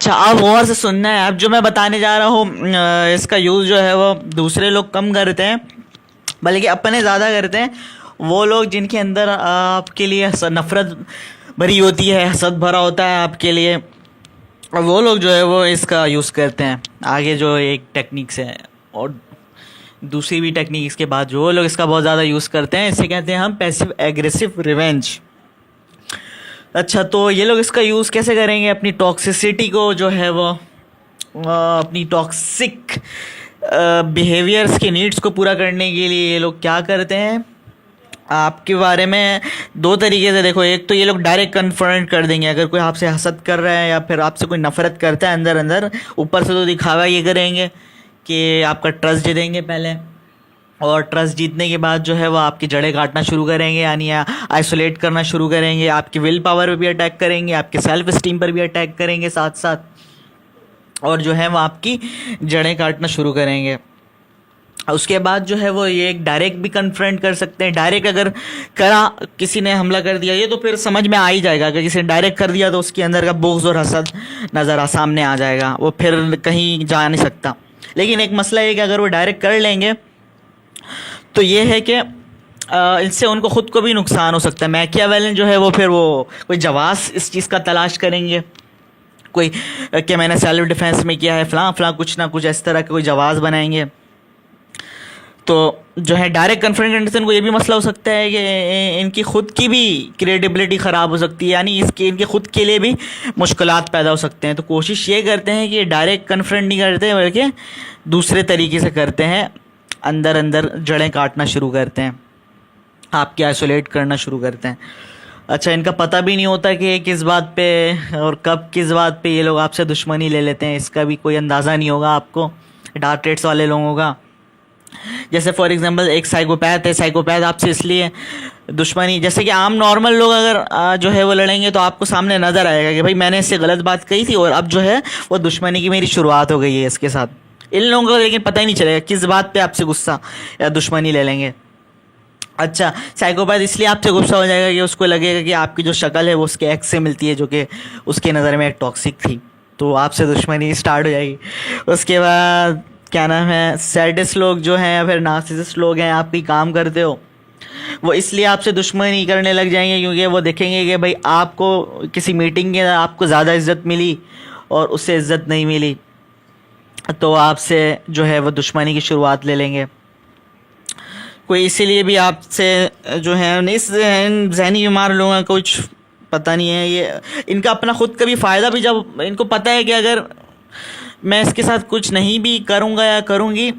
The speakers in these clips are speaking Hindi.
अच्छा, आप गौर से सुनना है। अब जो मैं बताने जा रहा हूँ इसका यूज़ जो है वो दूसरे लोग कम करते हैं, बल्कि अपने ज़्यादा करते हैं। वो लोग जिनके अंदर आपके लिए नफ़रत भरी होती है, हसद भरा होता है आपके लिए, और वो लोग जो है वो इसका यूज़ करते हैं। आगे जो एक टेक्निक्स है और दूसरी भी टेक्निक इसके बाद जो वो लोग इसका बहुत ज़्यादा यूज़ करते हैं, इसे कहते हैं हम पैसिव एग्रेसिव रिवेंज। अच्छा, तो ये लोग इसका यूज़ कैसे करेंगे? अपनी टॉक्सिसिटी को जो है वो अपनी टॉक्सिक बिहेवियर्स की नीड्स को पूरा करने के लिए ये लोग क्या करते हैं, आपके बारे में दो तरीके से देखो। एक तो ये लोग डायरेक्ट कन्फ्रंट कर देंगे। अगर कोई आपसे हसद कर रहा है या फिर आपसे कोई नफरत करता है अंदर अंदर, ऊपर से तो दिखावा ये करेंगे कि आपका ट्रस्ट जीतेंगे पहले, और ट्रस्ट जीतने के बाद जो है वो आपकी जड़ें काटना शुरू करेंगे, यानी आइसोलेट करना शुरू करेंगे। आपकी विल पावर पर भी अटैक करेंगे, आपके सेल्फ स्टीम पर भी अटैक करेंगे साथ साथ, और जो है वो आपकी जड़ें काटना शुरू करेंगे। उसके बाद जो है वो ये एक डायरेक्ट भी कन्फ्रंट कर सकते हैं। डायरेक्ट अगर करा, किसी ने हमला कर दिया, ये तो फिर समझ में आ ही जाएगा। अगर किसी ने डायरेक्ट कर दिया तो उसके अंदर का बुग़्ज़ और हसद सामने आ जाएगा, वो फिर कहीं जा नहीं सकता। लेकिन एक मसला है कि अगर वो डायरेक्ट कर लेंगे तो ये है कि इससे उनको ख़ुद को भी नुकसान हो सकता है। मैकियावेलिन जो है वो फिर वो कोई जवाब इस चीज़ का तलाश करेंगे, कोई कि मैंने सेल्फ डिफेंस में किया है फ़लाँ फ़लाँ, कुछ ना कुछ इस तरह के कोई जवाब बनाएंगे। तो जो है डायरेक्ट कन्फ्रंट करने से इनको ये भी मसला हो सकता है कि इनकी ख़ुद की भी क्रेडिबिलिटी ख़राब हो सकती है, यानी इसके इनके ख़ुद के लिए भी मुश्किलात पैदा हो सकते हैं। तो कोशिश ये करते हैं कि डायरेक्ट कन्फ्रंट नहीं करते, बल्कि दूसरे तरीके से करते हैं। अंदर अंदर जड़ें काटना शुरू करते हैं, आपके आइसोलेट करना शुरू करते हैं। अच्छा, इनका पता भी नहीं होता कि किस बात पे और कब किस बात पे ये लोग आपसे दुश्मनी ले लेते हैं, इसका भी कोई अंदाज़ा नहीं होगा आपको डार्क ट्रेड्स वाले लोगों का। जैसे फॉर एग्जांपल एक साइकोपैथ है, साइकोपैथ आपसे इसलिए दुश्मनी, जैसे कि आम नॉर्मल लोग अगर जो है वो लड़ेंगे तो आपको सामने नज़र आएगा कि भाई मैंने इससे गलत बात कही थी और अब जो है वो दुश्मनी की मेरी शुरुआत हो गई है इसके साथ। इन लोगों को लेकिन पता ही नहीं चलेगा किस बात पे आपसे गुस्सा या दुश्मनी ले लेंगे। अच्छा, साइकोपैथ इसलिए आपसे गुस्सा हो जाएगा कि उसको लगेगा कि आपकी जो शक्ल है वो उसके एक्स से मिलती है, जो कि उसके नज़र में एक टॉक्सिक थी, तो आपसे दुश्मनी स्टार्ट हो जाएगी। उसके बाद क्या नाम है, सैडिस्ट लोग जो हैं या फिर नार्सिसिस्ट लोग हैं, आप भी काम करते हो, वो इसलिए आपसे दुश्मनी करने लग जाएंगे क्योंकि वो देखेंगे कि भाई आपको किसी मीटिंग के आपको ज़्यादा इज्जत मिली और उससे इज्जत नहीं मिली, तो आपसे जो है वो दुश्मनी की शुरुआत ले लेंगे। कोई इसीलिए भी आपसे जो है इस जहनी बीमार लोगों का कुछ पता नहीं है, ये इनका अपना खुद का भी फ़ायदा भी, जब इनको पता है कि अगर मैं इसके साथ कुछ नहीं भी करूँगा या करूँगी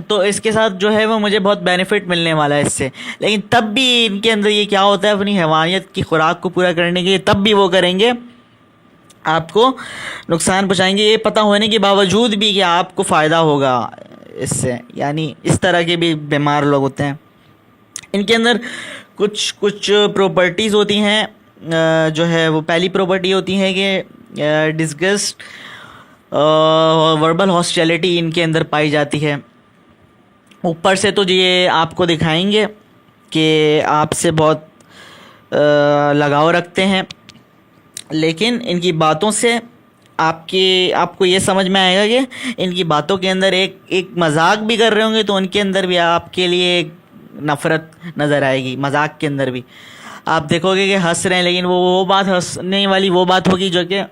तो इसके साथ जो है वो मुझे बहुत बेनिफिट मिलने वाला है इससे, लेकिन तब भी इनके अंदर ये क्या होता है, अपनी हैवानियत की खुराक को पूरा करने के लिए तब भी वो करेंगे, आपको नुकसान पहुँचाएंगे, ये पता होने के बावजूद भी कि आपको फ़ायदा होगा इससे। यानी इस तरह के भी बीमार लोग होते हैं। इनके अंदर कुछ कुछ प्रॉपर्टीज़ होती हैं, जो है वो पहली प्रॉपर्टी होती है कि डिस्गस्ट, वर्बल हॉस्टिलिटी इनके अंदर पाई जाती है। ऊपर से तो ये आपको दिखाएंगे कि आपसे बहुत लगाव रखते हैं, लेकिन इनकी बातों से आपको ये समझ में आएगा कि इनकी बातों के अंदर एक मजाक भी कर रहे होंगे तो उनके अंदर भी आपके लिए एक नफ़रत नज़र आएगी। मजाक के अंदर भी आप देखोगे कि हंस रहे हैं, लेकिन वो बात हंसने वाली वो बात होगी जो कि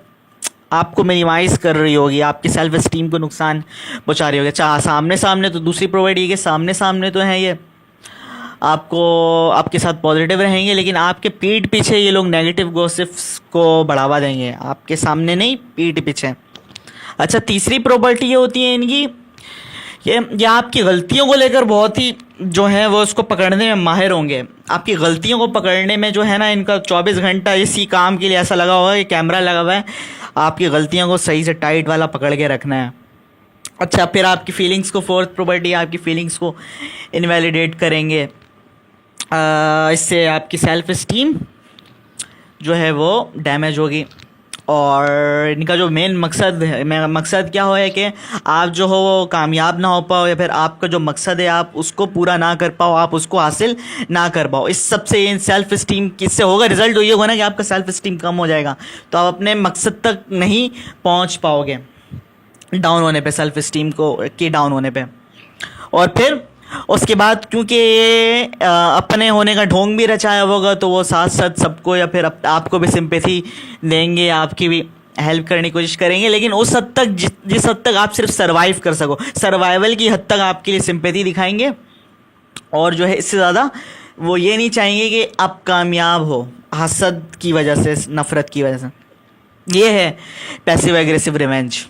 आपको मिनिमाइज़ कर रही होगी, आपकी सेल्फ एस्टीम को नुकसान पहुंचा रही होगी। अच्छा, सामने सामने तो दूसरी प्रोवाइड ये कि सामने सामने तो है ये आपको आपके साथ पॉजिटिव रहेंगे, लेकिन आपके पीठ पीछे ये लोग नेगेटिव गॉसिप्स को बढ़ावा देंगे, आपके सामने नहीं, पीठ पीछे। अच्छा, तीसरी प्रॉपर्टी ये होती है इनकी, ये आपकी गलतियों को लेकर बहुत ही जो है वो उसको पकड़ने में माहिर होंगे। आपकी गलतियों को पकड़ने में जो है ना, इनका 24 घंटा इसी काम के लिए ऐसा लगा हुआ है कि कैमरा लगा हुआ है, आपकी गलतियों को सही से टाइट वाला पकड़ के रखना है। अच्छा, फिर आपकी फीलिंग्स को, फोर्थ प्रॉपर्टी आपकी फीलिंग्स को इनवैलिडेट करेंगे। इससे आपकी सेल्फ इस्टीम जो है वो डैमेज होगी और इनका जो मेन मकसद क्या हो है कि आप जो हो वो कामयाब ना हो पाओ, या फिर आपका जो मकसद है आप उसको पूरा ना कर पाओ, आप उसको हासिल ना कर पाओ। इस सबसे इन सेल्फ इस्टीम किससे होगा, रिजल्ट ये होगा ना कि आपका सेल्फ इस्टीम कम हो जाएगा, तो आप अपने मकसद तक नहीं पहुंच पाओगे डाउन होने पे, सेल्फ इस्टीम को के डाउन होने पे। और फिर उसके बाद क्योंकि ये अपने होने का ढोंग भी रचाया होगा, तो वो साथ साथ सबको या फिर आपको भी सिंपैथी देंगे, आपकी भी हेल्प करने की कोशिश करेंगे, लेकिन उस हद तक जिस हद तक आप सिर्फ सर्वाइव कर सको, सर्वाइवल की हद तक आपके लिए सिंपैथी दिखाएंगे। और जो है इससे ज़्यादा वो ये नहीं चाहेंगे कि आप कामयाब हो हसद की वजह से, नफ़रत की वजह से। ये है पैसिव एग्रेसिव रिवेंज।